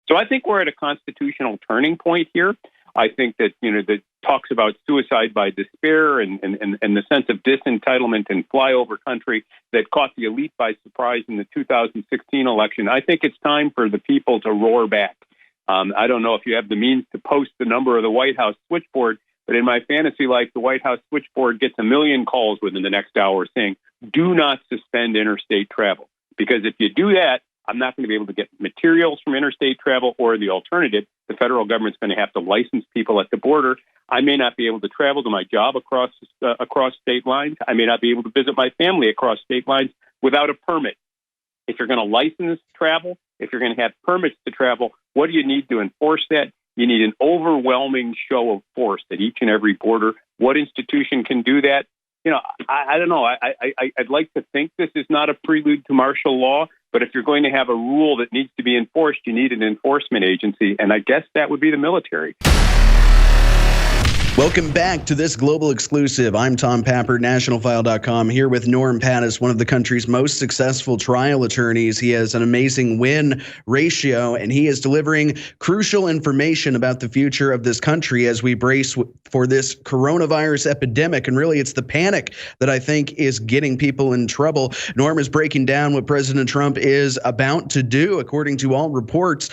So I think we're at a constitutional turning point here. I think that, that talks about suicide by despair and the sense of disentitlement and flyover country that caught the elite by surprise in the 2016 election. I think it's time for the people to roar back. I don't know if you have the means to post the number of the White House switchboard, but in my fantasy life, the White House switchboard gets 1 million calls within the next hour saying, do not suspend interstate travel. Because if you do that, I'm not going to be able to get materials from interstate travel, or the alternative, the federal government's going to have to license people at the border. I may not be able to travel to my job across state lines. I may not be able to visit my family across state lines without a permit. If you're going to license travel, if you're going to have permits to travel, what do you need to enforce that? You need an overwhelming show of force at each and every border. What institution can do that? I don't know. I'd like to think this is not a prelude to martial law, but if you're going to have a rule that needs to be enforced, you need an enforcement agency, and I guess that would be the military. Welcome back to this global exclusive. I'm Tom Papper, nationalfile.com, here with Norm Pattis, one of the country's most successful trial attorneys. He has an amazing win ratio, and he is delivering crucial information about the future of this country as we brace for this coronavirus epidemic. And really, it's the panic that I think is getting people in trouble. Norm is breaking down what President Trump is about to do, according to all reports.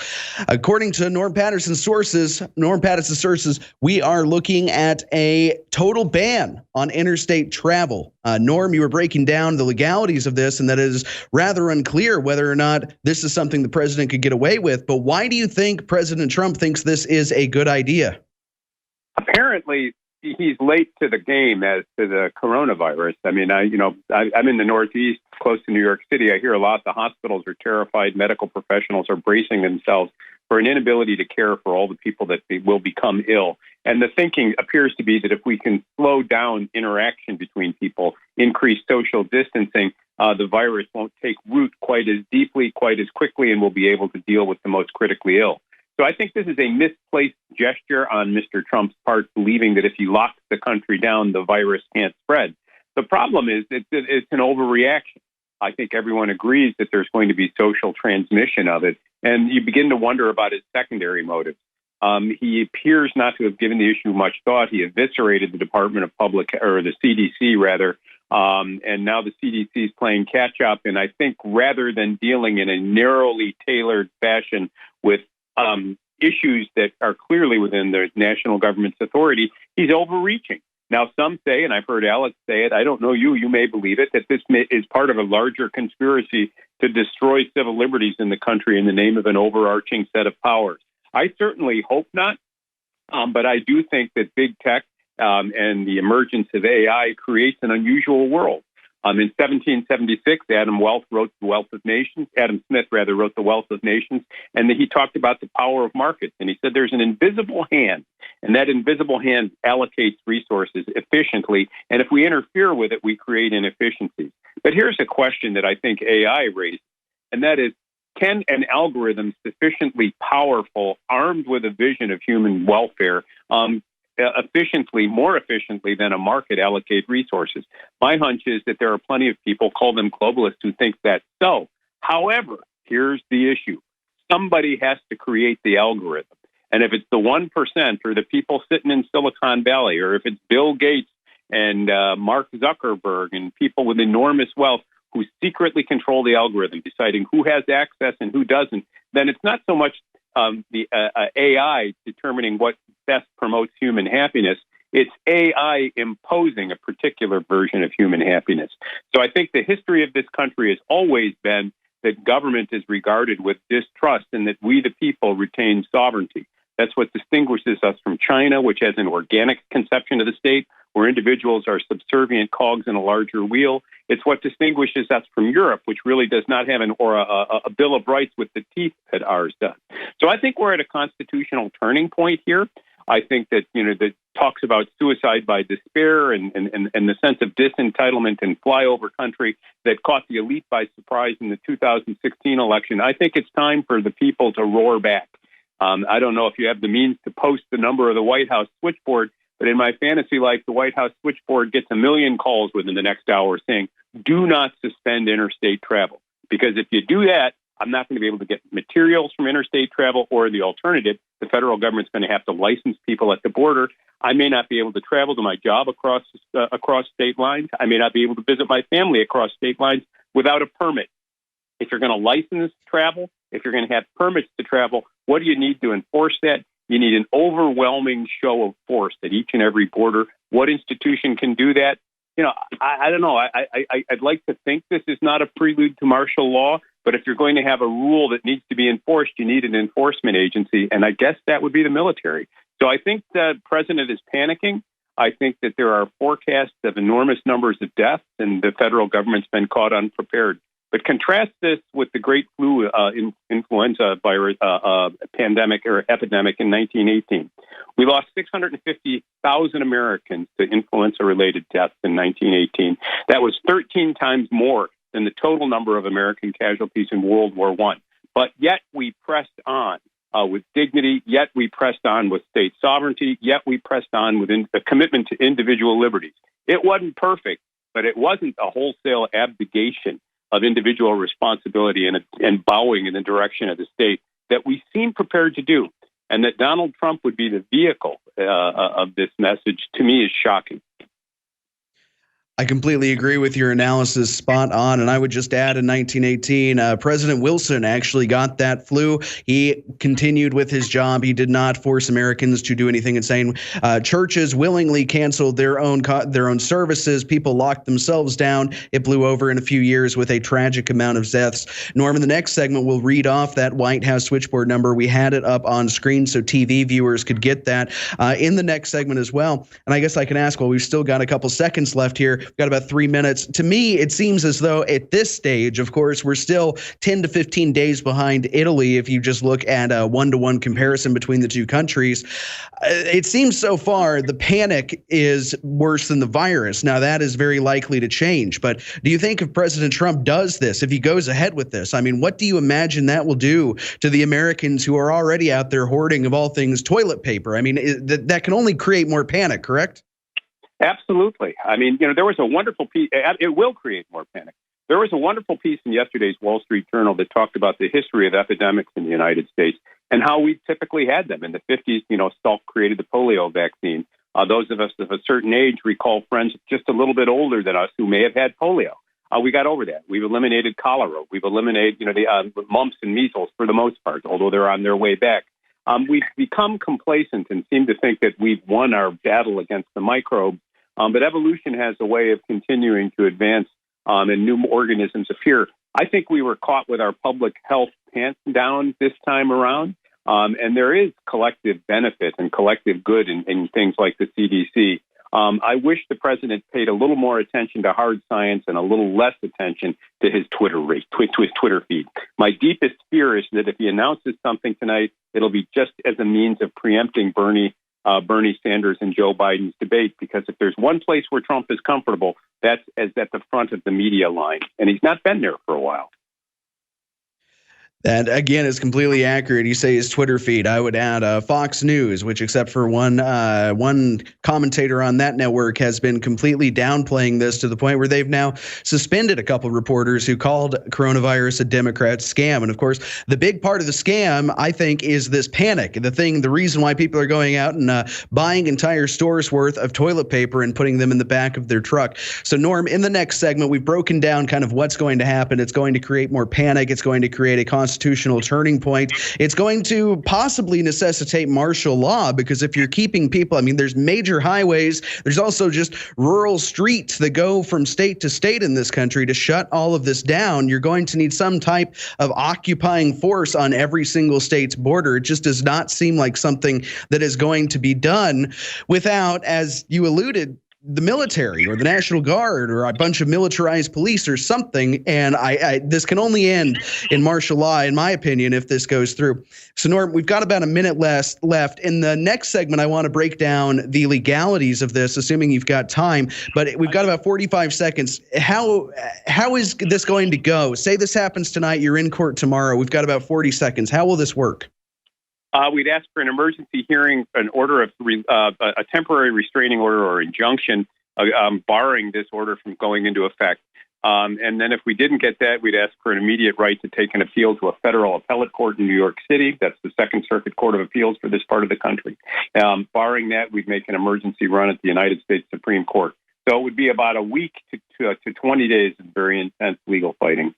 According to Norm Pattis's sources, we are looking at a total ban on interstate travel. Norm, you were breaking down the legalities of this, and that it is rather unclear whether or not this is something the president could get away with. But why do you think President Trump thinks this is a good idea? Apparently, he's late to the game as to the coronavirus. I mean, I'm in the Northeast, close to New York City. I hear a lot the hospitals are terrified. Medical professionals are bracing themselves for an inability to care for all the people that will become ill. And the thinking appears to be that if we can slow down interaction between people, increase social distancing, the virus won't take root quite as deeply, quite as quickly, and we'll be able to deal with the most critically ill. So I think this is a misplaced gesture on Mr. Trump's part, believing that if he locks the country down, the virus can't spread. The problem is that it's an overreaction. I think everyone agrees that there's going to be social transmission of it, and you begin to wonder about his secondary motives. He appears not to have given the issue much thought. He eviscerated the the CDC rather, and now the CDC is playing catch up. And I think rather than dealing in a narrowly tailored fashion with issues that are clearly within the national government's authority, he's overreaching. Now, some say, and I've heard Alex say it, I don't know you may believe it, that this is part of a larger conspiracy to destroy civil liberties in the country in the name of an overarching set of powers. I certainly hope not, but I do think that big tech and the emergence of AI creates an unusual world. In 1776, Adam Smith wrote The Wealth of Nations, and he talked about the power of markets. And he said there's an invisible hand, and that invisible hand allocates resources efficiently. And if we interfere with it, we create inefficiencies. But here's a question that I think AI raised, and that is, can an algorithm sufficiently powerful, armed with a vision of human welfare, more efficiently than a market allocate resources? My hunch is that there are plenty of people, call them globalists, who think that's so. However, here's the issue. Somebody has to create the algorithm. And if it's the 1% or the people sitting in Silicon Valley, or if it's Bill Gates and Mark Zuckerberg and people with enormous wealth who secretly control the algorithm, deciding who has access and who doesn't, then it's not so much the AI determining what best promotes human happiness. It's AI imposing a particular version of human happiness. So I think the history of this country has always been that government is regarded with distrust and that we, the people, retain sovereignty. That's what distinguishes us from China, which has an organic conception of the state, where individuals are subservient cogs in a larger wheel. It's what distinguishes us from Europe, which really does not have a Bill of Rights with the teeth that ours does. So I think we're at a constitutional turning point here. I think that, that talks about suicide by despair and the sense of disentitlement and flyover country that caught the elite by surprise in the 2016 election. I think it's time for the people to roar back. I don't know if you have the means to post the number of the White House switchboard, but in my fantasy life, the White House switchboard gets 1 million calls within the next hour saying, do not suspend interstate travel. Because if you do that, I'm not going to be able to get materials from interstate travel, or the alternative, the federal government's going to have to license people at the border. I may not be able to travel to my job across state lines. I may not be able to visit my family across state lines without a permit. If you're going to license travel, if you're going to have permits to travel, what do you need to enforce that? You need an overwhelming show of force at each and every border. What institution can do that? I don't know. I'd like to think this is not a prelude to martial law, but if you're going to have a rule that needs to be enforced, you need an enforcement agency, and I guess that would be the military. So I think the president is panicking. I think that there are forecasts of enormous numbers of deaths, and the federal government's been caught unprepared. But contrast this with the great flu influenza virus pandemic or epidemic in 1918. We lost 650,000 Americans to influenza-related deaths in 1918. That was 13 times more than the total number of American casualties in World War I. But yet we pressed on with dignity, yet we pressed on with state sovereignty, yet we pressed on with a commitment to individual liberties. It wasn't perfect, but it wasn't a wholesale abdication of individual responsibility and bowing in the direction of the state that we seem prepared to do. And that Donald Trump would be the vehicle of this message, to me, is shocking. I completely agree with your analysis, spot on. And I would just add, in 1918, President Wilson actually got that flu. He continued with his job. He did not force Americans to do anything insane. Churches willingly canceled their own services. People locked themselves down. It blew over in a few years with a tragic amount of deaths. Norm, in the next segment, we'll read off that White House switchboard number. We had it up on screen so TV viewers could get that in the next segment as well. And I guess I can ask, well, we've still got a couple seconds left here. We've got about 3 minutes. To me, it seems as though at this stage, of course, we're still 10 to 15 days behind Italy if you just look at a one-to-one comparison between the two countries. It seems so far the panic is worse than the virus. Now, that is very likely to change. But do you think if President Trump does this, if he goes ahead with this, I mean, what do you imagine that will do to the Americans who are already out there hoarding, of all things, toilet paper? I mean, that can only create more panic, correct? Absolutely. I mean, there was a wonderful piece. It will create more panic. There was a wonderful piece in yesterday's Wall Street Journal that talked about the history of epidemics in the United States and how we typically had them. In the 50s, Salk created the polio vaccine. Those of us of a certain age recall friends just a little bit older than us who may have had polio. We got over that. We've eliminated cholera. We've eliminated, the mumps and measles for the most part, although they're on their way back. We've become complacent and seem to think that we've won our battle against the microbe. But evolution has a way of continuing to advance and new organisms appear. I think we were caught with our public health pants down this time around. And there is collective benefit and collective good in things like the CDC. I wish the president paid a little more attention to hard science and a little less attention to his Twitter feed. My deepest fear is that if he announces something tonight, it'll be just as a means of preempting Bernie Sanders and Joe Biden's debate, because if there's one place where Trump is comfortable, that's at the front of the media line. And he's not been there for a while. That, again, is completely accurate. You say his Twitter feed. I would add Fox News, which, except for one commentator on that network, has been completely downplaying this to the point where they've now suspended a couple reporters who called coronavirus a Democrat scam. And, of course, the big part of the scam, I think, is this panic. The reason why people are going out and buying entire stores worth of toilet paper and putting them in the back of their truck. So, Norm, in the next segment, we've broken down kind of what's going to happen. It's going to create more panic. It's going to create a constitutional turning point. It's going to possibly necessitate martial law, because if you're keeping people, I mean, there's major highways. There's also just rural streets that go from state to state in this country. To shut all of this down, you're going to need some type of occupying force on every single state's border. It just does not seem like something that is going to be done without, as you alluded, the military or the National Guard or a bunch of militarized police or something. And this can only end in martial law, in my opinion, if this goes through. So, Norm, we've got about a minute left. In the next segment, I want to break down the legalities of this, assuming you've got time. But we've got about 45 seconds. How is this going to go? Say this happens tonight. You're in court tomorrow. We've got about 40 seconds. How will this work? We'd ask for an emergency hearing, an order of a temporary restraining order or injunction barring this order from going into effect. And then if we didn't get that, we'd ask for an immediate right to take an appeal to a federal appellate court in New York City. That's the Second Circuit Court of Appeals for this part of the country. Barring that, we'd make an emergency run at the United States Supreme Court. So it would be about a week to 20 days of very intense legal fighting.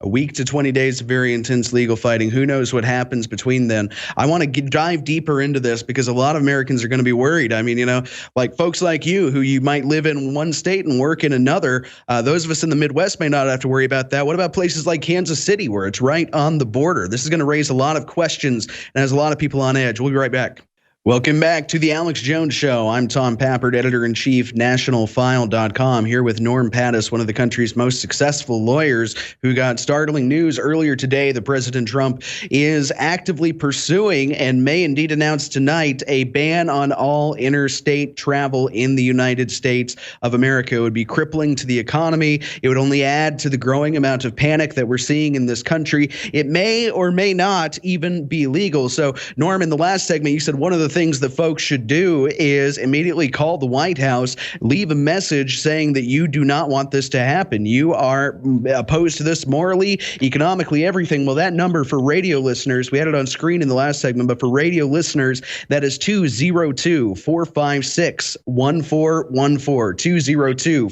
A week to 20 days of very intense legal fighting. Who knows what happens between then? I want to dive deeper into this because a lot of Americans are going to be worried. I mean, like folks like you who you might live in one state and work in another. Those of us in the Midwest may not have to worry about that. What about places like Kansas City where it's right on the border? This is going to raise a lot of questions and has a lot of people on edge. We'll be right back. Welcome back to the Alex Jones Show. I'm Tom Pappert, editor-in-chief, nationalfile.com, here with Norm Pattis, one of the country's most successful lawyers, who got startling news earlier today that President Trump is actively pursuing and may indeed announce tonight a ban on all interstate travel in the United States of America. It would be crippling to the economy. It would only add to the growing amount of panic that we're seeing in this country. It may or may not even be legal. So, Norm, in the last segment, you said one of the things that folks should do is immediately call the White House, leave a message saying that you do not want this to happen. You are opposed to this morally, economically, everything. Well, that number for radio listeners, we had it on screen in the last segment, but for radio listeners, that is 202-456-1414,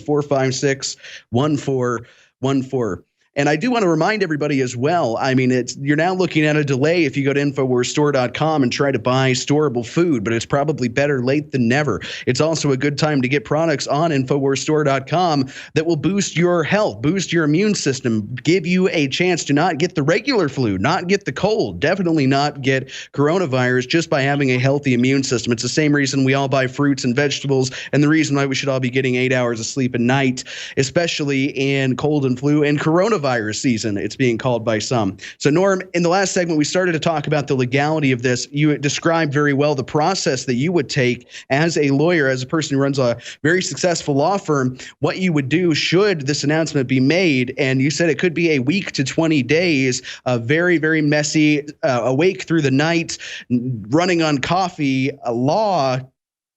202-456-1414. And I do want to remind everybody as well, I mean, you're now looking at a delay if you go to InfoWarsStore.com and try to buy storable food, but it's probably better late than never. It's also a good time to get products on InfoWarsStore.com that will boost your health, boost your immune system, give you a chance to not get the regular flu, not get the cold, definitely not get coronavirus just by having a healthy immune system. It's the same reason we all buy fruits and vegetables and the reason why we should all be getting 8 hours of sleep a night, especially in cold and flu and coronavirus season, it's being called by some. So, Norm, in the last segment, we started to talk about the legality of this. You described very well the process that you would take as a lawyer, as a person who runs a very successful law firm, what you would do should this announcement be made. And you said it could be a week to 20 days, a very, very messy, awake through the night, running on coffee, a law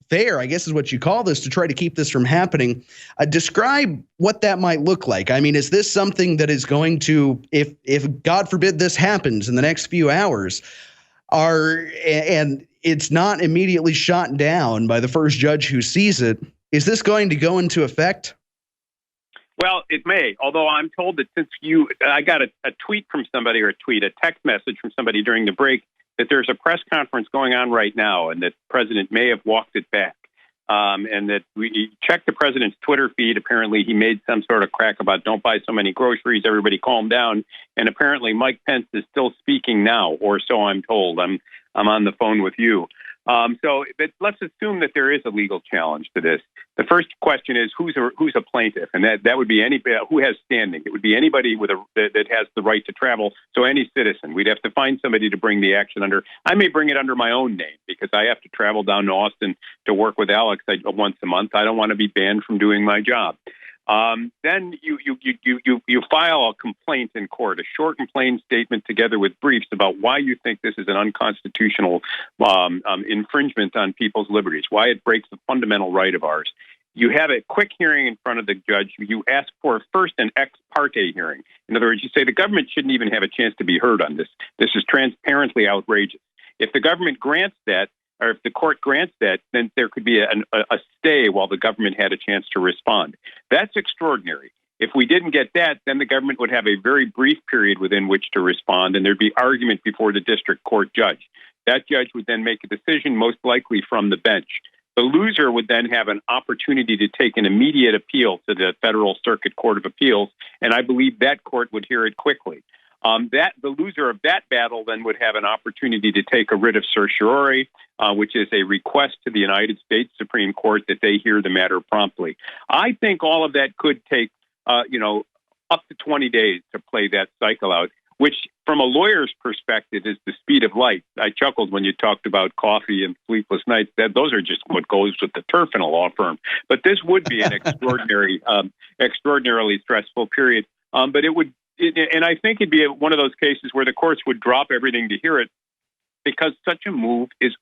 fair, I guess is what you call this, to try to keep this from happening. Describe what that might look like. I mean, is this something that is going to, if God forbid this happens in the next few hours, and it's not immediately shot down by the first judge who sees it, is this going to go into effect? Well, it may, although I'm told that I got a tweet from somebody, or a text message from somebody during the break, that there's a press conference going on right now and that the president may have walked it back. And that we checked the president's Twitter feed. Apparently, he made some sort of crack about don't buy so many groceries, everybody calm down. And apparently, Mike Pence is still speaking now, or so I'm told. I'm on the phone with you. But let's assume that there is a legal challenge to this. The first question is who's a plaintiff, and that would be anybody who has standing. It would be anybody that has the right to travel. So any citizen. We'd have to find somebody to bring the action under. I may bring it under my own name because I have to travel down to Austin to work with Alex once a month. I don't want to be banned from doing my job. Then you file a complaint in court, a short and plain statement together with briefs about why you think this is an unconstitutional infringement on people's liberties, why it breaks a fundamental right of ours. You have a quick hearing in front of the judge. You ask for first an ex parte hearing. In other words, you say the government shouldn't even have a chance to be heard on this. This is transparently outrageous. If the government grants that, or if the court grants that, then there could be a stay while the government had a chance to respond. That's extraordinary. If we didn't get that, then the government would have a very brief period within which to respond, and there'd be argument before the district court judge. That judge would then make a decision, most likely from the bench. The loser would then have an opportunity to take an immediate appeal to the Federal Circuit Court of Appeals, and I believe that court would hear it quickly. The loser of that battle then would have an opportunity to take a writ of certiorari, which is a request to the United States Supreme Court that they hear the matter promptly. I think all of that could take, up to 20 days to play that cycle out, which from a lawyer's perspective is the speed of light. I chuckled when you talked about coffee and sleepless nights. Those are just what goes with the turf in a law firm. But this would be an extraordinarily stressful period. But it would. And I think it'd be one of those cases where the courts would drop everything to hear it because such a move is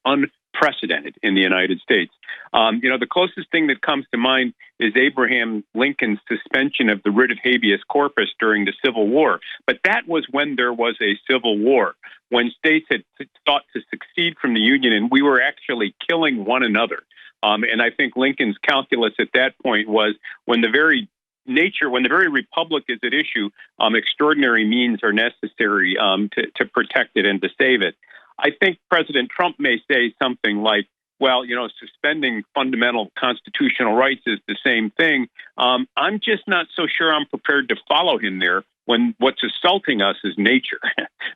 unprecedented in the United States. The closest thing that comes to mind is Abraham Lincoln's suspension of the writ of habeas corpus during the Civil War. But that was when there was a civil war, when states had sought to succeed from the Union, and we were actually killing one another. And I think Lincoln's calculus at that point was when the very republic is at issue, extraordinary means are necessary to protect it and to save it. I think President Trump may say something like, well, suspending fundamental constitutional rights is the same thing. I'm just not so sure I'm prepared to follow him there when what's assaulting us is nature.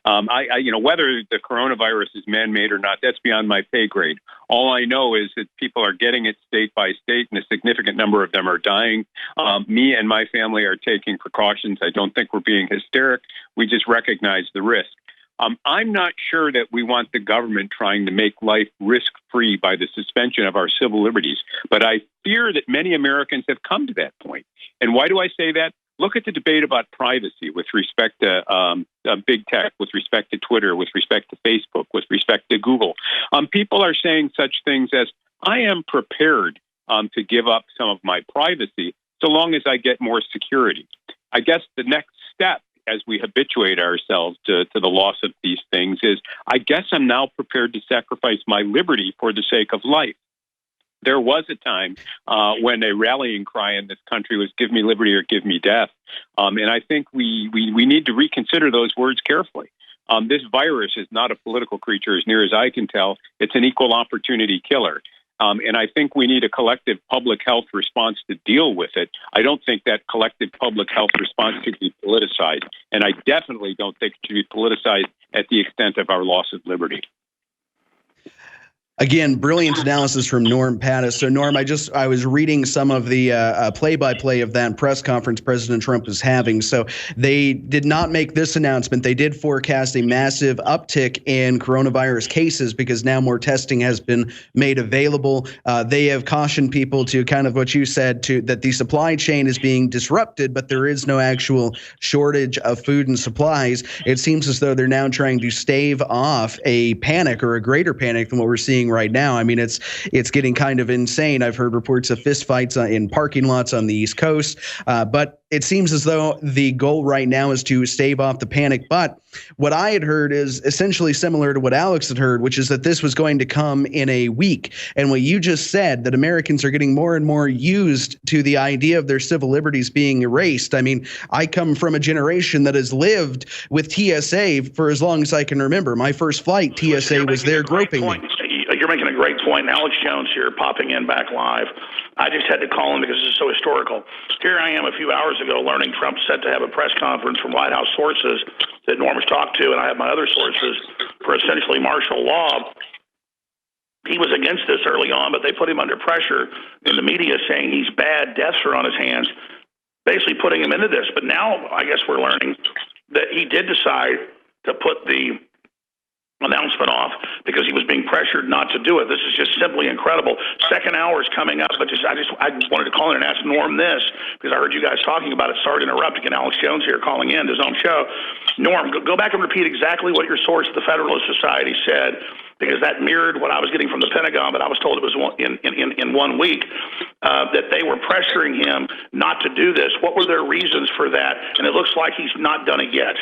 Whether the coronavirus is man-made or not, that's beyond my pay grade. All I know is that people are getting it state by state, and a significant number of them are dying. Me and my family are taking precautions. I don't think we're being hysteric. We just recognize the risk. I'm not sure that we want the government trying to make life risk-free by the suspension of our civil liberties, but I fear that many Americans have come to that point. And why do I say that? Look at the debate about privacy with respect to big tech, with respect to Twitter, with respect to Facebook, with respect to Google. People are saying such things as, I am prepared to give up some of my privacy so long as I get more security. I guess the next step, as we habituate ourselves to the loss of these things, is I guess I'm now prepared to sacrifice my liberty for the sake of life. There was a time when a rallying cry in this country was "Give me liberty or give me death," and I think we need to reconsider those words carefully. This virus is not a political creature, as near as I can tell. It's an equal opportunity killer. And I think we need a collective public health response to deal with it. I don't think that collective public health response should be politicized. And I definitely don't think it should be politicized at the extent of our loss of liberty. Again, brilliant analysis from Norm Pattis. So, Norm, I was reading some of the play-by-play of that press conference President Trump was having. So they did not make this announcement. They did forecast a massive uptick in coronavirus cases because now more testing has been made available. They have cautioned people to kind of what you said, that the supply chain is being disrupted, but there is no actual shortage of food and supplies. It seems as though they're now trying to stave off a panic or a greater panic than what we're seeing right now. I mean, it's getting kind of insane. I've heard reports of fistfights in parking lots on the East Coast, but it seems as though the goal right now is to stave off the panic. But what I had heard is essentially similar to what Alex had heard, which is that this was going to come in a week. And what you just said, that Americans are getting more and more used to the idea of their civil liberties being erased. I mean, I come from a generation that has lived with TSA for as long as I can remember. My first flight, TSA was there groping me. You're making a great point. Alex Jones here, popping in back live. I just had to call him because this is so historical. Here I am a few hours ago learning Trump's set to have a press conference from White House sources that Norm has talked to, and I have my other sources for essentially martial law. He was against this early on, but they put him under pressure in the media saying he's bad, deaths are on his hands, basically putting him into this. But now I guess we're learning that he did decide to put the announcement off because he was being pressured not to do it. This is just simply incredible. Second hour is coming up, but I just wanted to call in and ask Norm this because I heard you guys talking about it. Sorry to interrupt. Again, Alex Jones here calling in to his own show. Norm, go back and repeat exactly what your source at the Federalist Society said, because that mirrored what I was getting from the Pentagon, but I was told it was in 1 week, that they were pressuring him not to do this. What were their reasons for that? And it looks like he's not done it yet.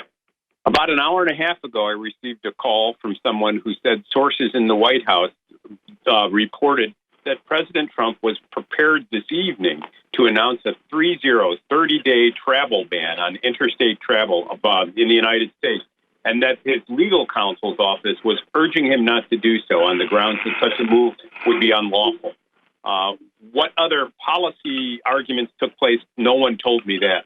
About an hour and a half ago, I received a call from someone who said sources in the White House reported that President Trump was prepared this evening to announce a 30-day travel ban on interstate travel in the United States, and that his legal counsel's office was urging him not to do so on the grounds that such a move would be unlawful. What other policy arguments took place? No one told me that.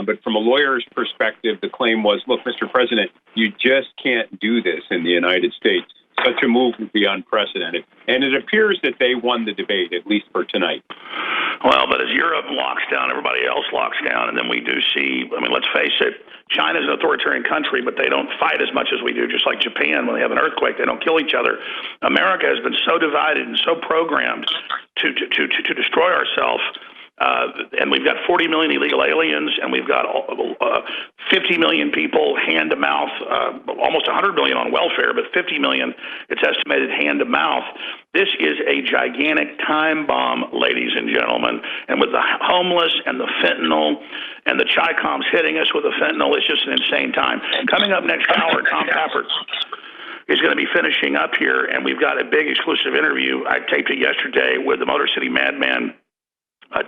But from a lawyer's perspective, the claim was, look, Mr. President, you just can't do this in the United States. Such a move would be unprecedented. And it appears that they won the debate, at least for tonight. Well, but as Europe locks down, everybody else locks down. And then we do see, I mean, let's face it, China's an authoritarian country, but they don't fight as much as we do, just like Japan. When they have an earthquake, they don't kill each other. America has been so divided and so programmed to destroy ourselves And we've got 40 million illegal aliens, and we've got 50 million people hand to mouth, almost 100 million on welfare, but 50 million, it's estimated, hand to mouth. This is a gigantic time bomb, ladies and gentlemen. And with the homeless and the fentanyl and the Chi-Coms hitting us with the fentanyl, it's just an insane time. Coming up next hour, Tom Pappert is going to be finishing up here, and we've got a big exclusive interview. I taped it yesterday with the Motor City Madman,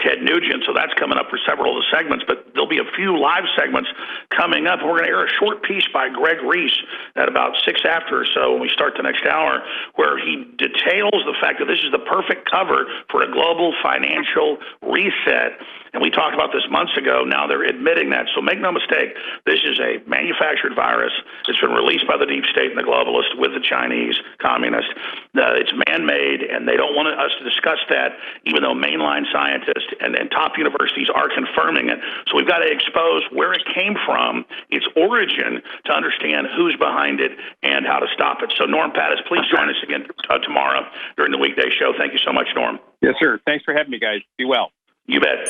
Ted Nugent, so that's coming up for several of the segments, but there'll be a few live segments coming up. We're going to air a short piece by Greg Reese at about 6 after or so when we start the next hour, where he details the fact that this is the perfect cover for a global financial reset. And we talked about this months ago. Now they're admitting that. So make no mistake, this is a manufactured virus. It's been released by the deep state and the globalists with the Chinese communists. It's man-made, and they don't want us to discuss that, even though mainline scientists and top universities are confirming it. So we've got to expose where it came from, its origin, to understand who's behind it and how to stop it. So Norm Pattis, please join us again tomorrow during the weekday show. Thank you so much, Norm. Yes, sir. Thanks for having me, guys. Be well. You bet.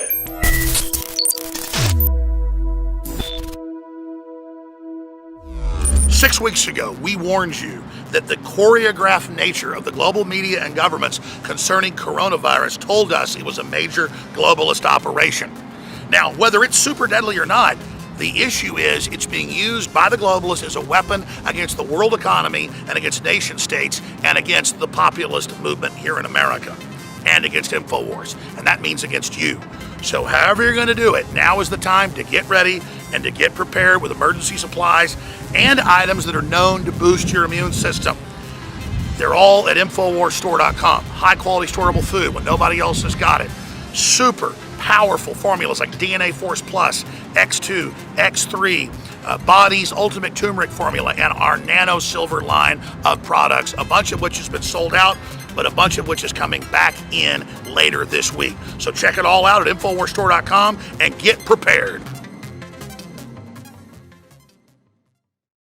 6 weeks ago, we warned you that the choreographed nature of the global media and governments concerning coronavirus told us it was a major globalist operation. Now, whether it's super deadly or not, the issue is it's being used by the globalists as a weapon against the world economy and against nation states and against the populist movement here in America and against InfoWars. And that means against you. So however you're going to do it, now is the time to get ready and to get prepared with emergency supplies and items that are known to boost your immune system. They're all at InfoWarsStore.com. High quality storable food when nobody else has got it. Super powerful formulas like DNA Force Plus, X2, X3, Body's Ultimate Turmeric Formula, and our Nano Silver line of products, a bunch of which has been sold out, but a bunch of which is coming back in later this week. So check it all out at InfoWarsStore.com and get prepared.